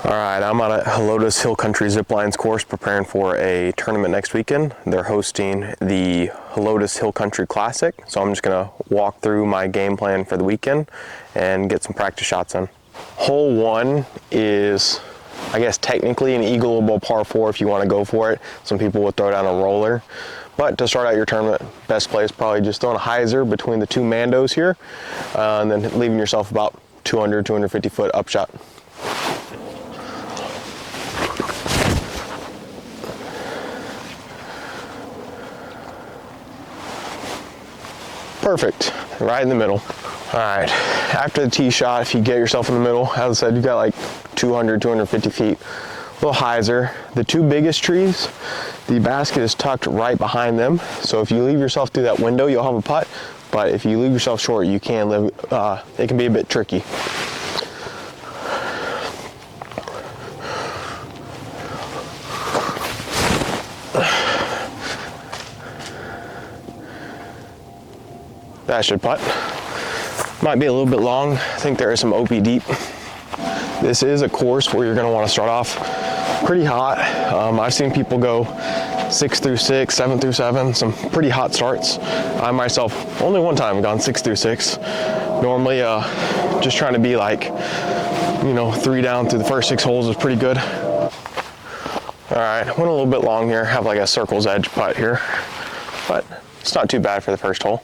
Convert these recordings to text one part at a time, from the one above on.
All right, I'm on a Helotes Hill Country Ziplines course preparing for a tournament next weekend. They're hosting the Helotes Hill Country Classic, so I'm just gonna walk through my game plan for the weekend and get some practice shots in. Hole 1 is, I guess, technically an eagleable par 4 if you want to go for it. Some people would throw down a roller, but to start out your tournament, best play is probably just throwing a hyzer between the two Mandos here, and then leaving yourself about 200, 250 foot upshot. Perfect, right in the middle. All right, after the tee shot, if you get yourself in the middle, as I said, you got like 200, 250 feet. Little hyzer. The two biggest trees, the basket is tucked right behind them. So if you leave yourself through that window, you'll have a putt. But if you leave yourself short, you can live, it can be a bit tricky. That should putt. Might be a little bit long. I think there is some OP deep. This is a course where you're going to want to start off pretty hot. I've seen people go 6 through 6, 7 through 7, some pretty hot starts. I myself, only one time gone 6 through 6. Normally, just trying to be like, 3 down through the first 6 holes is pretty good. All right, went a little bit long here. Have like a circle's edge putt here, but it's not too bad for the first hole.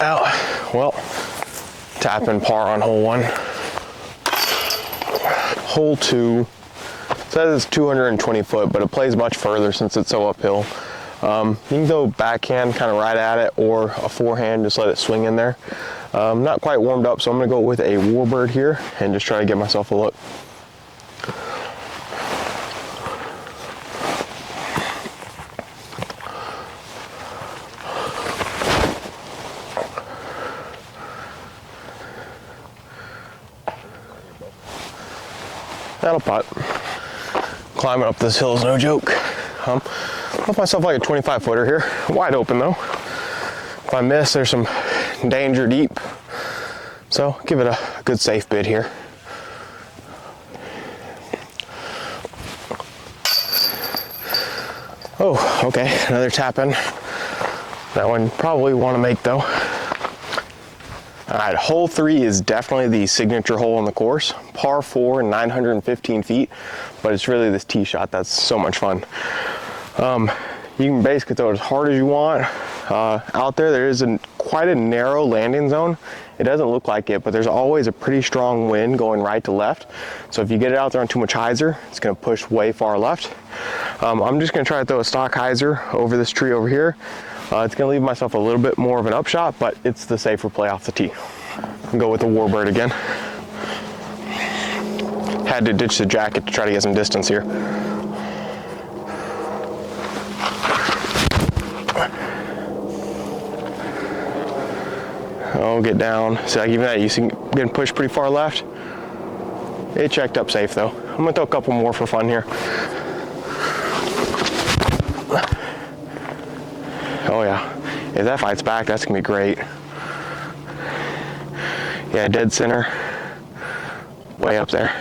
Out. Well, tapping par on hole 1. Hole 2 says it's 220 foot, but it plays much further since it's so uphill. You can go backhand kind of right at it, or a forehand, just let it swing in there. Not quite warmed up, so I'm going to go with a warbird here and just try to get myself a look. That'll putt. Climbing up this hill is no joke. Left myself like a 25 footer here. Wide open though. If I miss, there's some danger deep. So give it a good safe bid here. Oh, okay, another tap in. That one probably want to make though. All right, hole 3 is definitely the signature hole on the course. Par 4, 915 feet, but it's really this tee shot that's so much fun. You can basically throw it as hard as you want. Out there is quite a narrow landing zone. It doesn't look like it, but there's always a pretty strong wind going right to left. So if you get it out there on too much hyzer, it's gonna push way far left. I'm just gonna try to throw a stock hyzer over this tree over here. It's gonna leave myself a little bit more of an upshot, but it's the safer play off the tee. I'll go with the warbird again. Had to ditch the jacket to try to get some distance here. Oh, get down. See, like even that, you see getting pushed pretty far left. It checked up safe though. I'm gonna throw a couple more for fun here. Oh yeah, if that fights back, that's gonna be great. Yeah, dead center, way up there.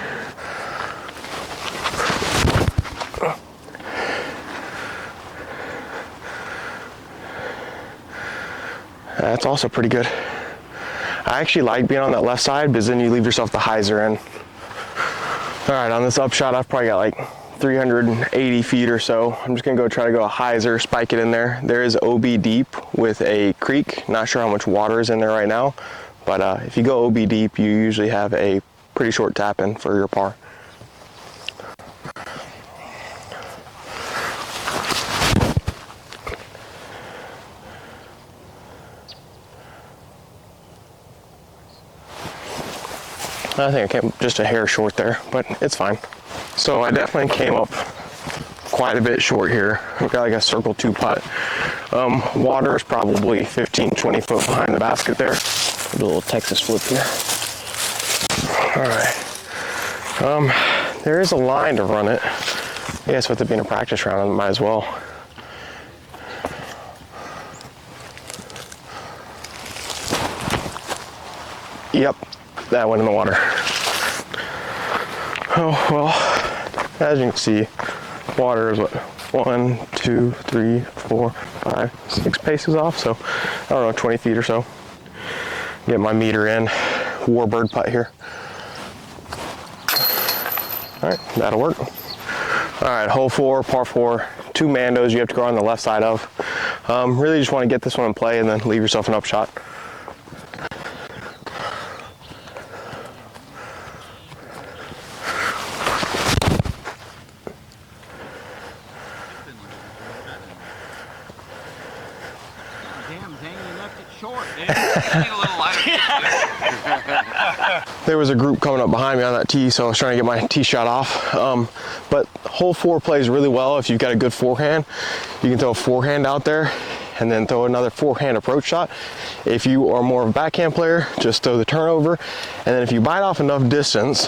That's also pretty good. I actually like being on that left side because then you leave yourself the hyzer in. All right, on this upshot, I've probably got like 380 feet or so. I'm just gonna go try to go a hyzer, spike it in there. There is OB deep with a creek. Not sure how much water is in there right now, but if you go OB deep, you usually have a pretty short tap in for your par. I think I came just a hair short there, but it's fine. So I definitely came up quite a bit short here. I've got like a circle 2 putt. Water is probably 15, 20 foot behind the basket there. Do a little Texas flip here. All right. There is a line to run it. I guess with it being a practice round, I might as well. Yep, that went in the water. Oh, well, as you can see, water is what? 1, 2, 3, 4, 5, 6 paces off. So, I don't know, 20 feet or so. Get my meter in. Warbird putt here. All right, that'll work. All right, hole 4, par 4, 2 Mandos you have to go on the left side of. Really just want to get this one in play and then leave yourself an upshot. There was a group coming up behind me on that tee, so I was trying to get my tee shot off. But hole 4 plays really well if you've got a good forehand. You can throw a forehand out there and then throw another forehand approach shot. If you are more of a backhand player, just throw the turnover. And then if you bite off enough distance,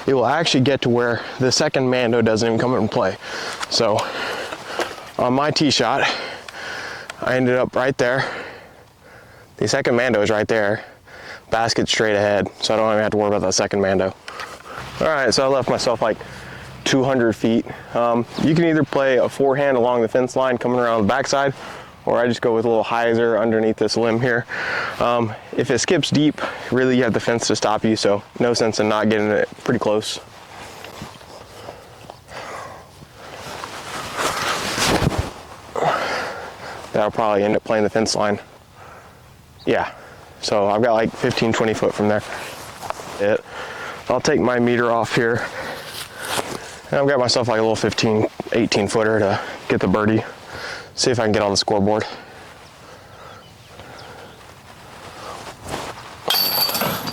it will actually get to where the second Mando doesn't even come into play. So on my tee shot, I ended up right there. The second Mando is right there. Basket straight ahead, so I don't even have to worry about that second Mando. All right, so I left myself like 200 feet. You can either play a forehand along the fence line coming around the backside, or I just go with a little hyzer underneath this limb here. If it skips deep, really you have the fence to stop you, so no sense in not getting it pretty close. That'll probably end up playing the fence line. Yeah. So I've got like 15, 20 foot from there. I'll take my meter off here. And I've got myself like a little 15, 18 footer to get the birdie. See if I can get on the scoreboard.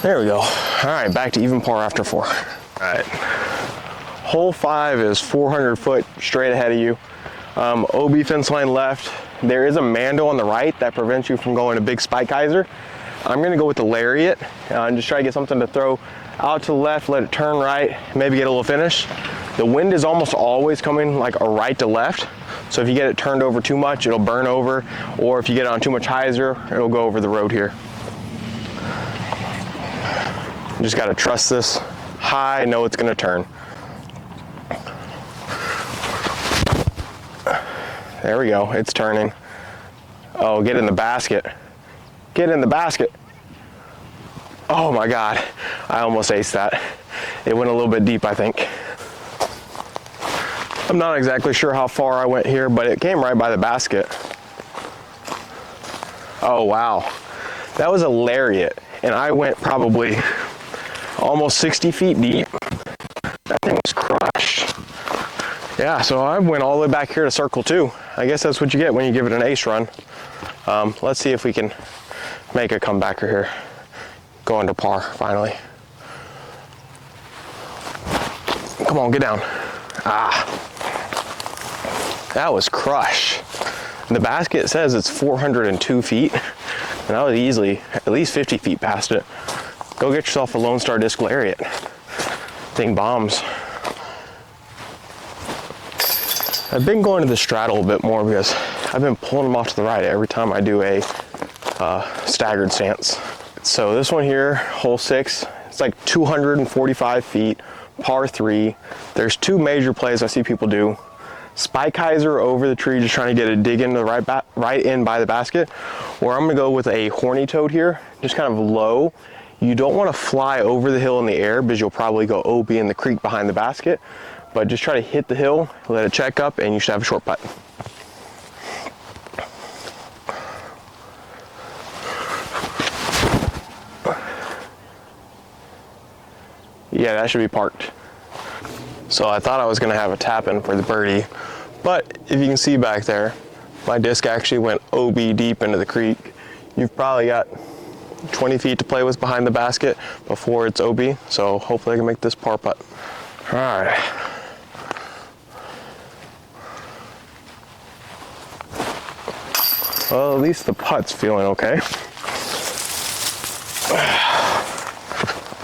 There we go. All right, back to even par after 4. All right. Hole 5 is 400 foot straight ahead of you. OB fence line left. There is a Mando on the right that prevents you from going to big spike hyzer. I'm gonna go with the lariat and just try to get something to throw out to the left, let it turn right, maybe get a little finish. The wind is almost always coming like a right to left. So if you get it turned over too much, it'll burn over. Or if you get it on too much hyzer, it'll go over the road here. You just gotta trust this high, know it's gonna turn. There we go, it's turning. Oh, get in the basket. Get in the basket. Oh my God, I almost aced that. It went a little bit deep, I think. I'm not exactly sure how far I went here, but it came right by the basket. Oh wow, that was a lariat, and I went probably almost 60 feet deep. That thing was crushed. Yeah, so I went all the way back here to circle 2. I guess that's what you get when you give it an ace run. Let's see if we can make a comebacker here. Going to par finally. Come on, get down. Ah, that was crushed. The basket says it's 402 feet, and I was easily at least 50 feet past it. Go get yourself a Lone Star Disc Lariat. Thing bombs. I've been going to the straddle a bit more because I've been pulling them off to the right every time I do a staggered stance. So this one here, hole 6, it's like 245 feet, par 3. There's 2 major plays I see people do. Spike hyzer over the tree, just trying to get a dig into the right in by the basket. Or I'm gonna go with a horny toad here, just kind of low. You don't wanna fly over the hill in the air because you'll probably go OB in the creek behind the basket. But just try to hit the hill, let it check up, and you should have a short putt. Yeah, that should be parked. So I thought I was gonna have a tap in for the birdie, but if you can see back there, my disc actually went OB deep into the creek. You've probably got 20 feet to play with behind the basket before it's OB, so hopefully I can make this par putt. All right. Well, at least the putt's feeling okay.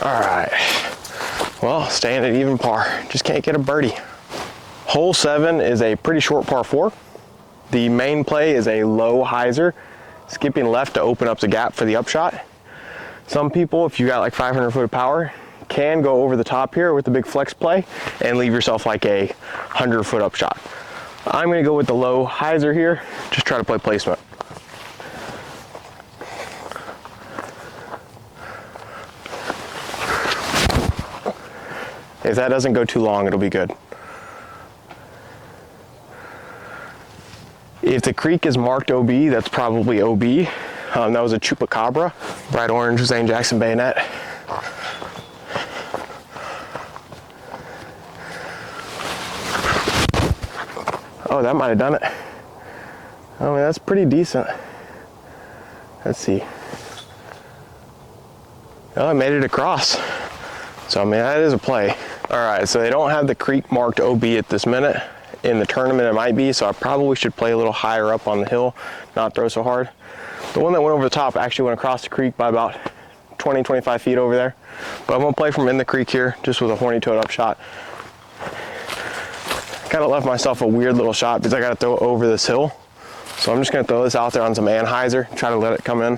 All right. Well, staying at even par, just can't get a birdie. Hole 7 is a pretty short par 4. The main play is a low hyzer, skipping left to open up the gap for the upshot. Some people, if you got like 500 foot of power, can go over the top here with the big flex play and leave yourself like a 100 foot up shot. I'm gonna go with the low hyzer here, just try to play placement. If that doesn't go too long, it'll be good. If the creek is marked OB, that's probably OB. That was a chupacabra, bright orange Zane Jackson bayonet. Oh, that might have done it. I mean, that's pretty decent. Let's see. Oh, I made it across. So, I mean, that is a play. All right, so they don't have the creek marked OB at this minute. In the tournament, it might be, so I probably should play a little higher up on the hill, not throw so hard. The one that went over the top actually went across the creek by about 20, 25 feet over there. But I'm gonna play from in the creek here, just with a horny toed up shot. Kind of left myself a weird little shot because I gotta throw it over this hill. So I'm just gonna throw this out there on some anhyzer, try to let it come in.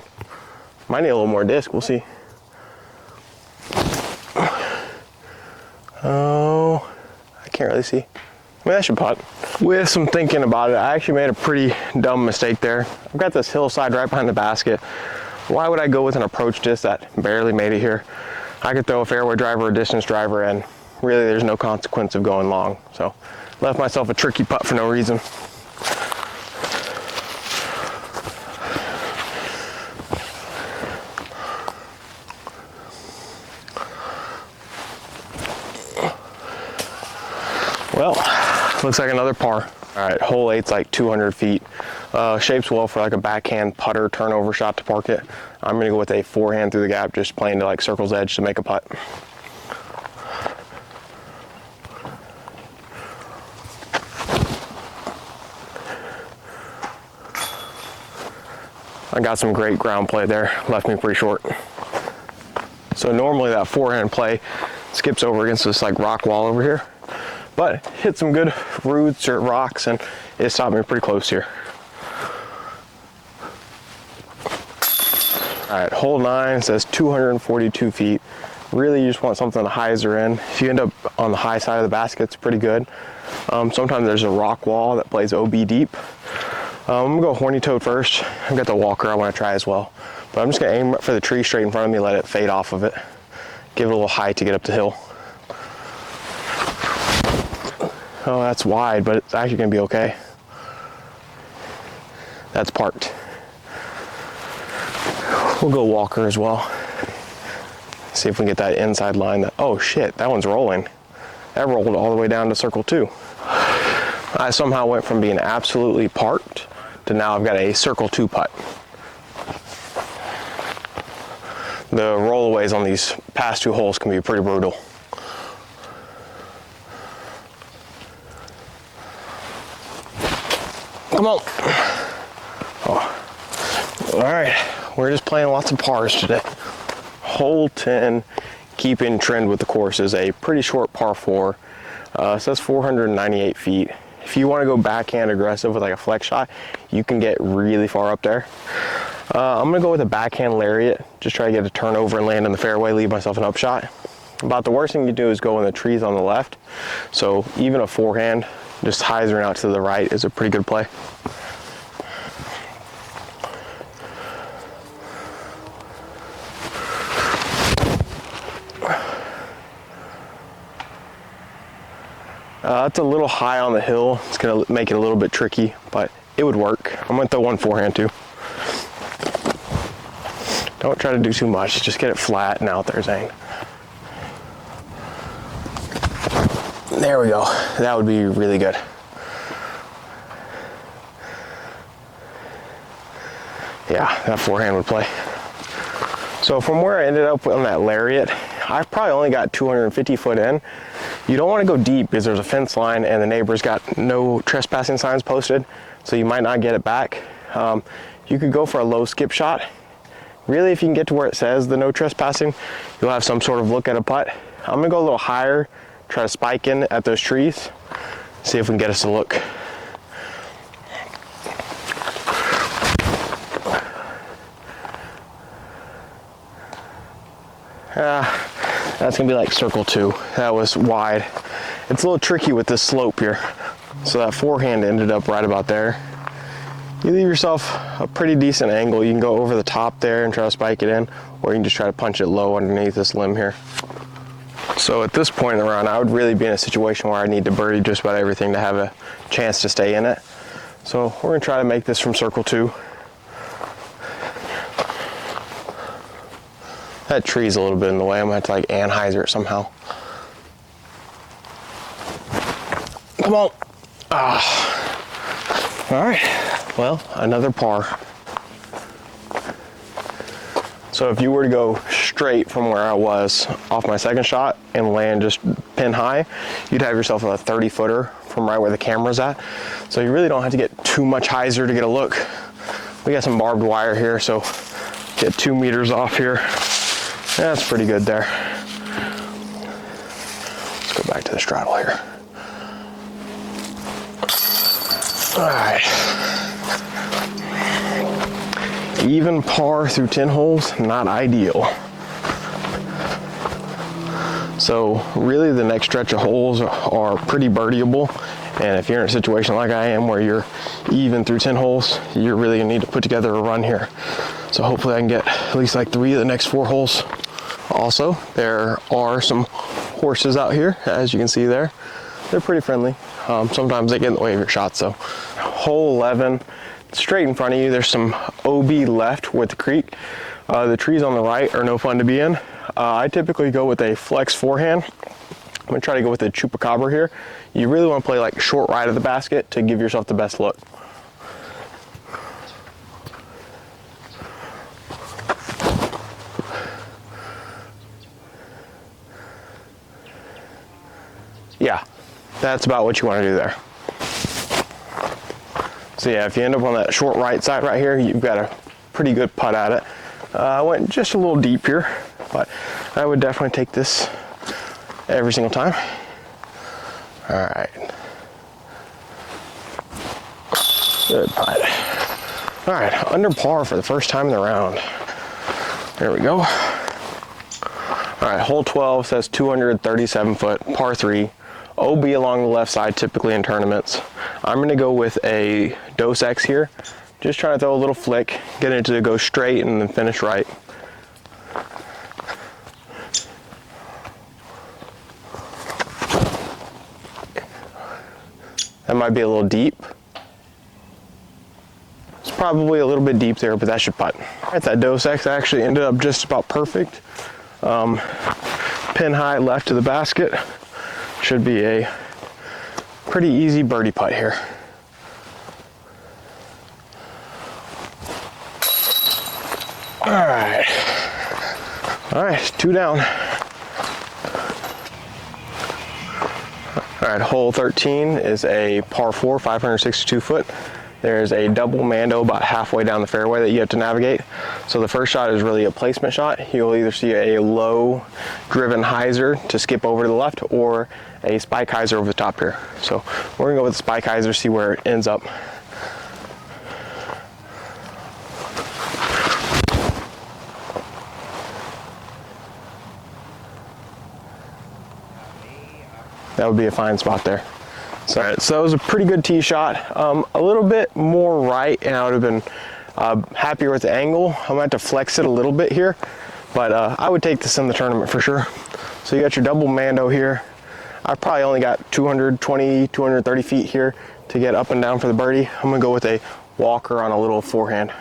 Might need a little more disc, we'll see. Oh, I can't really see. I mean, I should putt. With some thinking about it, I actually made a pretty dumb mistake there. I've got this hillside right behind the basket. Why would I go with an approach disc that barely made it here? I could throw a fairway driver or distance driver and really there's no consequence of going long. So left myself a tricky putt for no reason. Well, looks like another par. All right, hole 8's like 200 feet. Shapes well for like a backhand putter turnover shot to park it. I'm gonna go with a forehand through the gap, just playing to like circle's edge to make a putt. I got some great ground play there, left me pretty short. So normally that forehand play skips over against this like rock wall over here, but hit some good roots or rocks and it stopped me pretty close here. All right, hole 9 says 242 feet. Really, you just want something to hyzer in. If you end up on the high side of the basket, it's pretty good. Sometimes there's a rock wall that plays OB deep. I'm gonna go horny toad first. I've got the walker I want to try as well, but I'm just gonna aim for the tree straight in front of me, let it fade off of it. Give it a little height to get up the hill. Oh, that's wide, but it's actually gonna be okay. That's parked. We'll go walker as well. See if we can get that inside line. Oh shit, that one's rolling. That rolled all the way down to circle 2. I somehow went from being absolutely parked to now I've got a circle 2 putt. The rollaways on these past 2 holes can be pretty brutal. Come on. Oh. All right, we're just playing lots of pars today. Hole 10, keep in trend with the course, is a pretty short par 4. It says 498 feet. If you want to go backhand aggressive with like a flex shot, you can get really far up there. I'm gonna go with a backhand lariat, just try to get a turnover and land in the fairway, leave myself an upshot. About the worst thing you do is go in the trees on the left. So even a forehand, just hyzering out to the right is a pretty good play. It's a little high on the hill. It's gonna make it a little bit tricky, but it would work. I'm gonna throw one forehand too. Don't try to do too much, just get it flat and out there, Zane. There we go, that would be really good. Yeah, that forehand would play. So from where I ended up on that lariat, I've probably only got 250 foot in. You don't want to go deep because there's a fence line and the neighbor's got no trespassing signs posted, so you might not get it back. You could go for a low skip shot. Really, if you can get to where it says the no trespassing, you'll have some sort of look at a putt. I'm gonna go a little higher, try to spike in at those trees, see if we can get us a look. That's gonna be like circle 2. That was wide. It's a little tricky with this slope here. So that forehand ended up right about there. You leave yourself a pretty decent angle. You can go over the top there and try to spike it in, or you can just try to punch it low underneath this limb here. So at this point in the round, I would really be in a situation where I need to birdie just about everything to have a chance to stay in it. So we're gonna try to make this from circle 2. That tree's a little bit in the way. I'm gonna have to like Anheuser it somehow. Come on. All right, well, another par. So if you were to go straight from where I was off my second shot and land just pin high, you'd have yourself a 30-footer from right where the camera's at. So you really don't have to get too much hyzer to get a look. We got some barbed wire here, so get 2 meters off here. That's pretty good there. Let's go back to the straddle here. All right. Even par through 10 holes, not ideal. So really the next stretch of holes are pretty birdieable. And if you're in a situation like I am where you're even through 10 holes, you're really gonna need to put together a run here. So hopefully I can get at least like 3 of the next 4 holes. Also, there are some horses out here, as you can see there. They're pretty friendly. Sometimes they get in the way of your shots though. Hole 11, straight in front of you, there's some OB left with the creek. The trees on the right are no fun to be in. I typically go with a flex forehand. I'm gonna try to go with a chupacabra here. You really wanna play like short right of the basket to give yourself the best look. Yeah, that's about what you want to do there. So yeah, if you end up on that short right side right here, you've got a pretty good putt at it. I went just a little deep here, but I would definitely take this every single time. All right. Good putt. All right, under par for the first time in the round. There we go. All right, hole 12 says 237 foot, par 3. OB along the left side, typically in tournaments. I'm gonna go with a Dos X here. Just trying to throw a little flick, get it to go straight and then finish right. That might be a little deep. It's probably a little bit deep there, but that should putt. All right, that Dos X actually ended up just about perfect. Pin high left to the basket. Should be a pretty easy birdie putt here. All right, 2 down. All right, hole 13 is a par 4, 562 foot. There's a double mando about halfway down the fairway that you have to navigate. So the first shot is really a placement shot. You'll either see a low driven hyzer to skip over to the left or a spike hyzer over the top here. So we're gonna go with the spike hyzer, see where it ends up. That would be a fine spot there. So, all right, so that was a pretty good tee shot. A little bit more right, and I would have been happier with the angle. I'm gonna have to flex it a little bit here, but I would take this in the tournament for sure. So you got your double mando here. I probably only got 220, 230 feet here to get up and down for the birdie. I'm gonna go with a walker on a little forehand.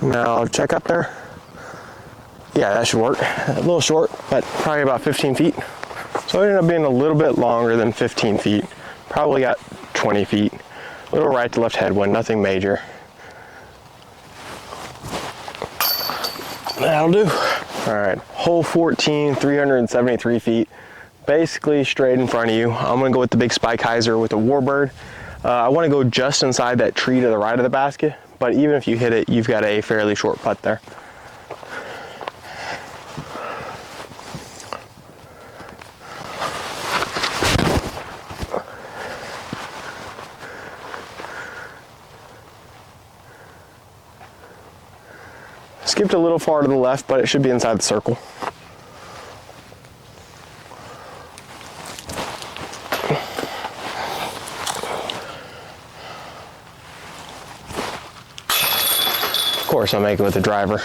Now check up there. Yeah, that should work. A little short, but probably about 15 feet. So it ended up being a little bit longer than 15 feet. Probably got 20 feet. A little right to left headwind, nothing major. That'll do. All right, hole 14, 373 feet. Basically straight in front of you. I'm gonna go with the big spike hyzer with the warbird. I wanna go just inside that tree to the right of the basket, but even if you hit it, you've got a fairly short putt there. skipped a little far to the left, but it should be inside the circle. Of course, I'll make it with the driver.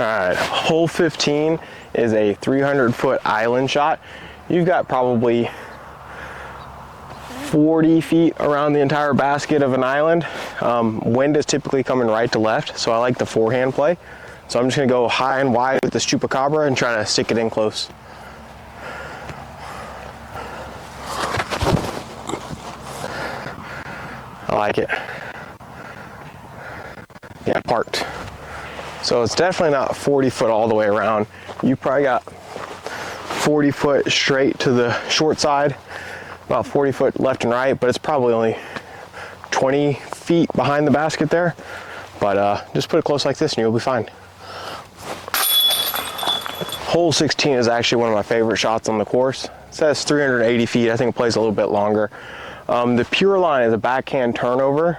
All right, hole 15 is a 300-foot island shot. You've got probably 40 feet around the entire basket of an island. Wind is typically coming right to left, so I like the forehand play. So I'm just gonna go high and wide with this chupacabra and try to stick it in close. I like it. Yeah, parked. So it's definitely not 40 foot all the way around. You probably got 40 foot straight to the short side, about 40 foot left and right, but it's probably only 20 feet behind the basket there. But just put it close like this and you'll be fine. Hole 16 is actually one of my favorite shots on the course. It says 380 feet, I think it plays a little bit longer. The pure line is a backhand turnover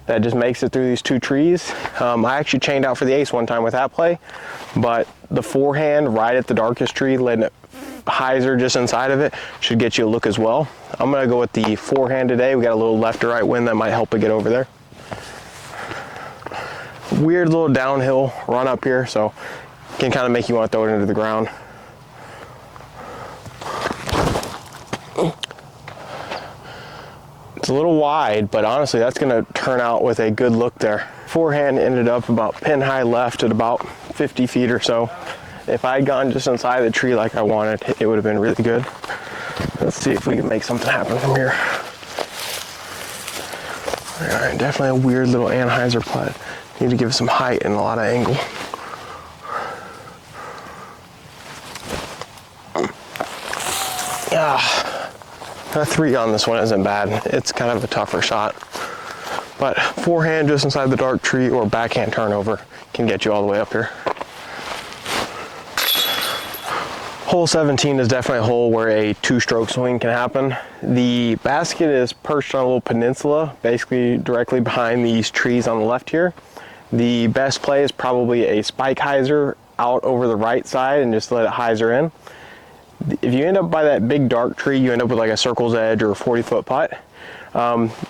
that just makes it through these two trees. I actually chained out for the ace one time with that play, but the forehand right at the darkest tree, letting it hyzer just inside of it, should get you a look as well. I'm gonna go with the forehand today. We got a little left to right wind that might help it get over there. Weird little downhill run up here, so can kind of make you want to throw it into the ground. It's a little wide, but honestly, that's going to turn out with a good look there. Forehand ended up about pin high left at about 50 feet or so. If I had gone just inside the tree like I wanted, it would have been really good. Let's see if we can make something happen from here. All right, definitely a weird little anhyzer putt. Need to give it some height and a lot of angle. A 3 on this one isn't bad. It's kind of a tougher shot. But forehand just inside the dark tree or backhand turnover can get you all the way up here. Hole 17 is definitely a hole where a two-stroke swing can happen. The basket is perched on a little peninsula, basically directly behind these trees on the left here. The best play is probably a spike hyzer out over the right side and just let it hyzer in. If you end up by that big dark tree, you end up with like a circle's edge or a 40-foot putt.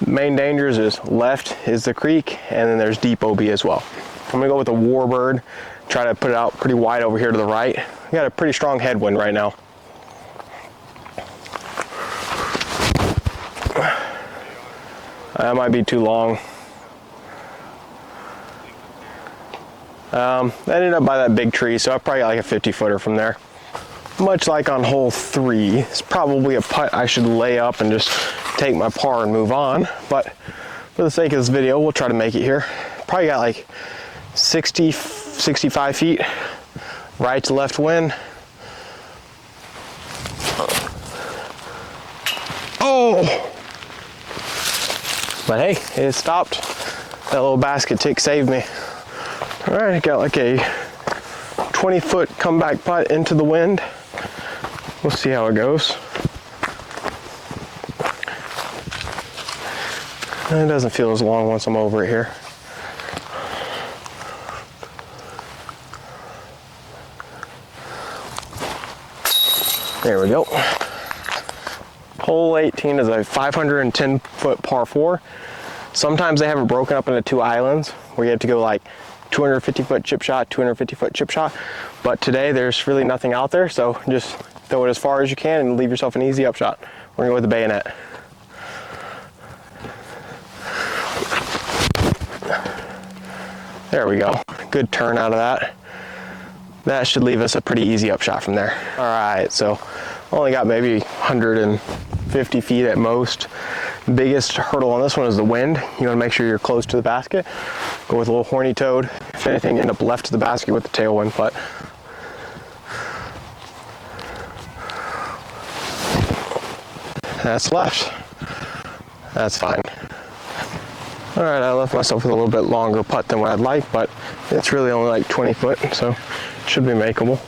Main dangers is left is the creek, and then there's deep OB as well. I'm gonna go with a warbird, try to put it out pretty wide over here to the right. We got a pretty strong headwind right now. That might be too long. That ended up by that big tree, so I probably got like a 50-footer from there. Much like on hole 3, it's probably a putt I should lay up and just take my par and move on, but for the sake of this video, we'll try to make it here. Probably got like 60, 65 feet, right to left wind. Oh! But hey, it stopped. That little basket tick saved me. All right, I got like a 20-foot comeback putt into the wind. We'll see how it goes. It doesn't feel as long once I'm over it here. There we go. Hole 18 is a 510-foot par 4. Sometimes they have it broken up into 2 islands where you have to go like 250-foot chip shot, 250-foot chip shot. But today there's really nothing out there, so just throw it as far as you can and leave yourself an easy upshot. We're gonna go with the bayonet. There we go. Good turn out of that. That should leave us a pretty easy upshot from there. All right, so only got maybe 150 feet at most. Biggest hurdle on this one is the wind. You want to make sure you're close to the basket. Go with a little horny toad. If anything, end up left to the basket with the tailwind putt. That's left. That's fine. All right, I left myself with a little bit longer putt than what I'd like, but it's really only like 20 foot, so it should be makeable.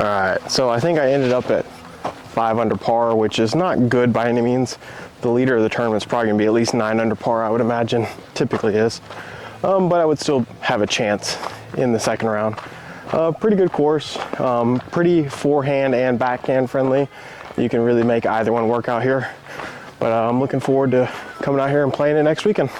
All right, so I think I ended up at 5 under par, which is not good by any means. The leader of the tournament is probably gonna be at least 9 under par, I would imagine, typically is. But I would still have a chance in the second round. Pretty good course, pretty forehand and backhand friendly. You can really make either one work out here. But I'm looking forward to coming out here and playing it next weekend.